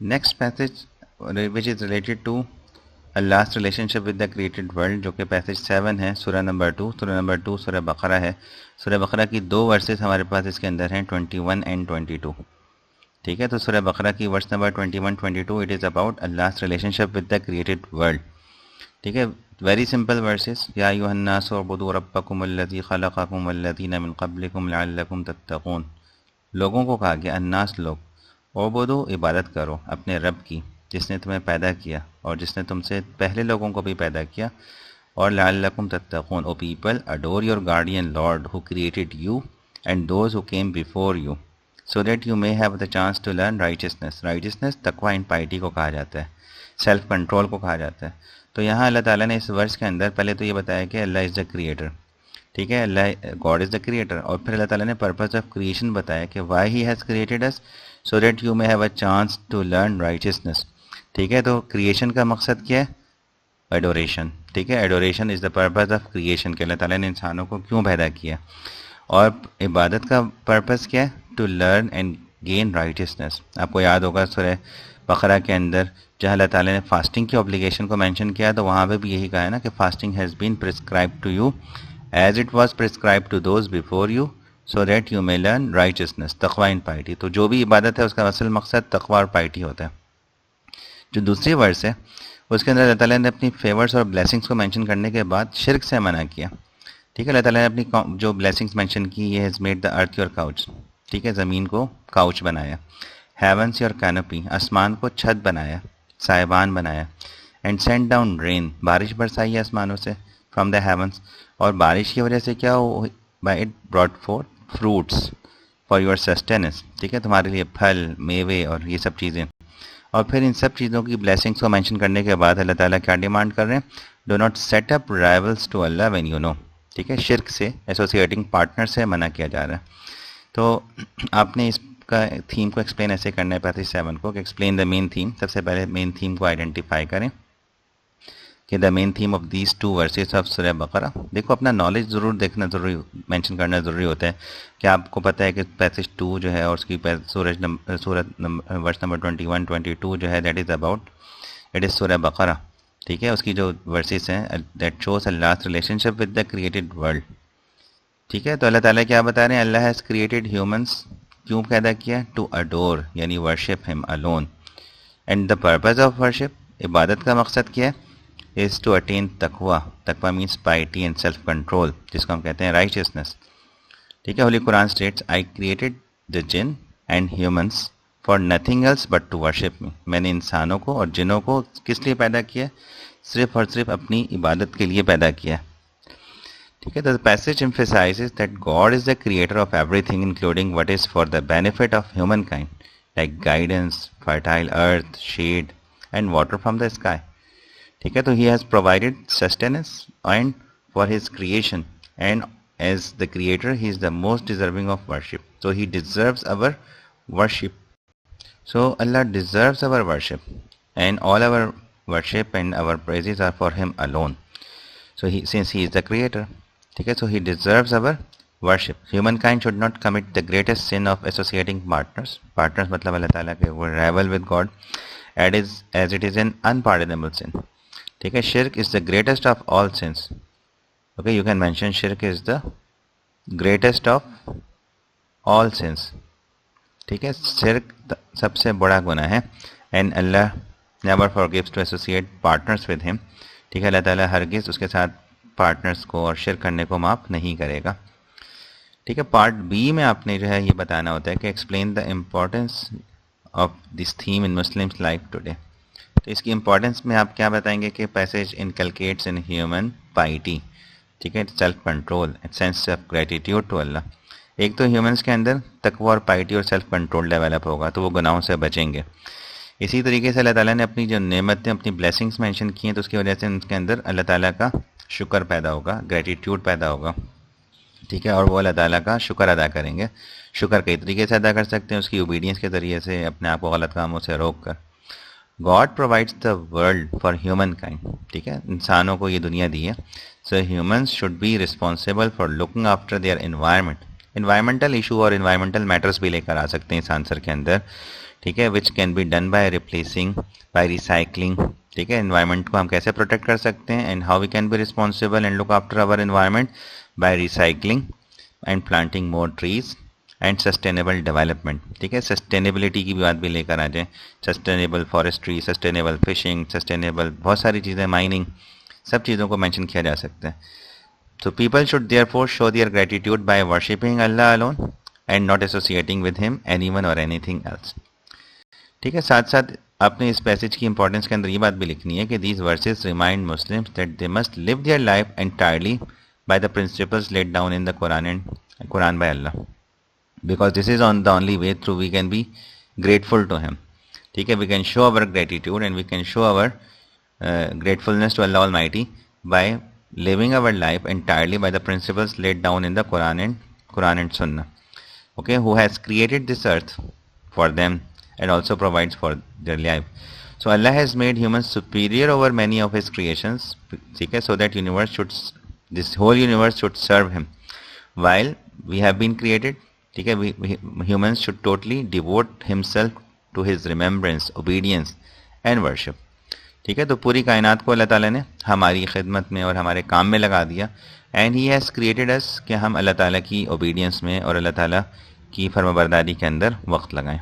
Next passage which is related to Allah's relationship with the created world، جو کہ passage 7 ہے، سورہ number 2. سورہ نمبر 2 سورہ بقرہ ہے. سورہ بقرہ کی 2 ورسز ہمارے پاس اس کے اندر ہیں، 21 اینڈ 22. ٹھیک ہے، تو سورہ بقرہ کی verse number 21 22 it is about Allah's relationship with the created world. ٹھیک ہے، ویری سمپل ورسز. یا ایھا الناس اعبدوا ربکم الذی خلقکم والذین من قبلکم لعلکم تتقون. لوگوں کو کہا گیا، الناس لوگ، اعبدوا عبادت کرو اپنے رب کی جس نے تمہیں پیدا کیا اور جس نے تم سے پہلے لوگوں کو بھی پیدا کیا، اور لعلکم تتقون، O people adore your guardian lord who created you and those who came before you so that you may have the chance to learn righteousness. Righteousness تقوی ان پائٹی کو کہا جاتا ہے، سیلف کنٹرول کو کہا جاتا ہے. تو یہاں اللہ تعالیٰ نے اس ورس کے اندر پہلے تو یہ بتایا کہ اللہ از دا کریٹر. ٹھیک ہے، اللہ گاڈ از دا کریٹر، اور پھر اللہ تعالیٰ نے پرپز آف کریشن بتایا کہ why he has created us so that you may have a chance to learn righteousness. ٹھیک ہے، تو کریشن کا مقصد کیا ہے؟ ایڈوریشن. ٹھیک ہے، ایڈوریشن از دا پرپز آف کریشن، کہ اللہ تعالیٰ نے انسانوں کو کیوں پیدا کیا. اور عبادت کا پرپز کیا ہے؟ To learn and gain righteousness. آپ کو یاد ہوگا سورہ بقرہ کے اندر جہاں اللہ تعالیٰ نے فاسٹنگ کی اوبلیگیشن کو مینشن کیا، تو وہاں پہ بھی یہی کہا ہے نا کہ fasting has been prescribed to you as it was prescribed to those before you so that you may learn righteousness, تقوی ان پائٹی. تو جو بھی عبادت ہے اس کا اصل مقصد تقوی اور پائٹی ہوتا ہے. جو دوسری ورس ہے اس کے اندر اللہ تعالیٰ نے اپنی فیورز اور بلیسنگس کو مینشن کرنے کے بعد شرک سے منع کیا. ٹھیک ہے، اللہ تعالیٰ نے اپنی جو بلیسنگس مینشن کی، یہ has made the earth your couch. ٹھیک ہے، زمین کو کاؤچ بنایا. ہیونس یور کینوپی، آسمان کو چھت بنایا، سائبان بنایا. اینڈ سینڈ ڈاؤن رین، بارش برسائی ہے آسمانوں سے، فرام دا ہیونس. اور بارش کی وجہ سے کیا ہو، by it brought forth fruits for your sustenance. ٹھیک ہے، تمہارے لیے پھل، میوے اور یہ سب چیزیں. اور پھر ان سب چیزوں کی بلیسنگس کو مینشن کرنے کے بعد اللہ تعالیٰ کیا ڈیمانڈ کر رہے ہیں؟ Do not set up rivals to Allah when you know. ٹھیک ہے، شرک سے، ایسوسیٹنگ پارٹنر سے منع کیا جا رہا ہے. تو آپ نے اس کا تھیم کو ایکسپلین ایسے کرنا ہے پیسج 7 کو، کہ ایکسپلین دا مین تھیم. سب سے پہلے مین تھیم کو آئیڈینٹیفائی کریں کہ the main theme of these 2 verses of سورہ بقرہ. دیکھو، اپنا نالج ضرور دیکھنا ضروری، مینشن کرنا ضروری ہوتا ہے. کہ آپ کو پتہ ہے کہ پیسج 2 جو ہے اور اس کی ورس نمبر 21 22 جو ہے that is about it is سورہ بقرہ. ٹھیک ہے، اس کی جو ورسز ہیں that shows Allah's relationship with the created world. ٹھیک ہے، تو اللہ تعالیٰ کیا بتا رہے ہیں؟ اللہ ہیز کریٹڈ ہیومنس، کیوں پیدا کیا؟ ٹو اڈور، یعنی ورشپ ہم alone. And the purpose of worship, عبادت کا مقصد کیا ہے؟ is to attain taqwa. Taqwa means piety and self control، جس کو ہم کہتے ہیں righteousness. ٹھیک ہے، ہولی قرآن states I created the jinn and humans for nothing else but to worship me. میں نے انسانوں کو اور جنوں کو کس لیے پیدا کیا؟ صرف اور صرف اپنی عبادت کے لیے پیدا کیا. ٹھیک ہے، the passage emphasizes that God is the creator of everything including what is for the benefit of humankind like guidance, fertile earth, shade and water from the sky. ٹھیک ہے، تو he has provided sustenance and for his creation, and as the creator he is the most deserving of worship, so he deserves our worship. So Allah deserves our worship, and all our worship and our praises are for him alone. So since he is the creator, ٹھیک ہے، so he deserves our worship. Humankind should not commit the greatest sin of associating partners مطلب اللہ تعالیٰ کے وہ rival with God, as it is an unpardonable sin. ٹھیک ہے، شرک is the greatest of all sins. Okay, you can mention شرک is the greatest of all sins. ٹھیک ہے، شرک سب سے بڑا گناہ ہے. اینڈ اللہ never forgives to associate partners with him. ٹھیک ہے، اللہ تعالیٰ ہرگز اس کے ساتھ پارٹنرس کو اور شرک کرنے کو معاف نہیں کرے گا. ٹھیک ہے، پارٹ بی میں آپ نے جو ہے یہ بتانا ہوتا ہے کہ explain the importance of this theme in Muslims life today. تو اس کی امپورٹنس میں آپ کیا بتائیں گے کہ passage inculcates in human piety. ٹھیک ہے، self control and sense of gratitude to اللہ. ایک تو ہیومنس کے اندر تقوی اور پائٹی اور سیلف کنٹرول ڈیولپ ہوگا تو وہ گناہوں سے بچیں گے. اسی طریقے سے اللہ تعالیٰ نے اپنی جو نعمتیں، اپنی بلیسنگس مینشن کی ہیں، تو اس کی وجہ سے ان کے اندر اللہ تعالیٰ کا شکر پیدا ہوگا، گریٹیٹیوڈ پیدا ہوگا. ٹھیک ہے، اور وہ اللہ تعالیٰ کا شکر ادا کریں گے. شکر کئی طریقے سے ادا کر سکتے ہیں، اس کی اوبیڈینس کے ذریعے سے، اپنے آپ کو غلط کاموں سے روک کر. God provides the world for humankind. ٹھیک ہے، انسانوں کو یہ دنیا دی ہے. So humans should be responsible for looking after their environment. Environmental issue اور environmental matters بھی لے کر آ سکتے ہیں اس آنسر کے اندر. ٹھیک ہے, which can be done by replacing, by recycling. ٹھیک ہے, انوائرمنٹ کو ہم کیسے پروٹیکٹ کر سکتے ہیں, and how we can be responsible and look after our environment by recycling and planting more trees and sustainable development. ٹھیک ہے, سسٹینیبلٹی کی بھی بات بھی لے کر آ جائیں, sustainable forestry, sustainable fishing, sustainable بہت ساری چیزیں, مائننگ, سب چیزوں کو مینشن کیا جا سکتا ہے. So people should therefore show their gratitude by worshipping Allah alone and not associating with him anyone or anything else. ٹھیک ہے, ساتھ ساتھ آپ نے اس پیسج کی امپورٹنس کے اندر یہ بات بھی لکھنی ہے کہ these verses remind Muslims that they must live their life entirely by the principles laid down in the Quran by Allah, because this is on the only way through we can be grateful to him. ٹھیک ہے, we can show our gratitude and we can show our gratefulness to Allah Almighty by living our life entirely by the principles laid down in the Quran and Sunnah. Okay, who has created this earth for them and also provides for their life. So Allah has made humans superior over many of his creations, okay, so that this whole universe should serve him. While we have been created, okay, humans should totally devote himself to his remembrance, obedience and worship. ٹھیک ہے, تو پوری کائنات کو اللہ تعالیٰ نے ہماری خدمت میں اور ہمارے کام میں لگا دیا, اینڈ ہی ہیز کریٹڈ اس کہ ہم اللہ تعالیٰ کی اوبیڈینس میں اور اللہ تعالیٰ کی فرمانبرداری کے اندر وقت لگائیں.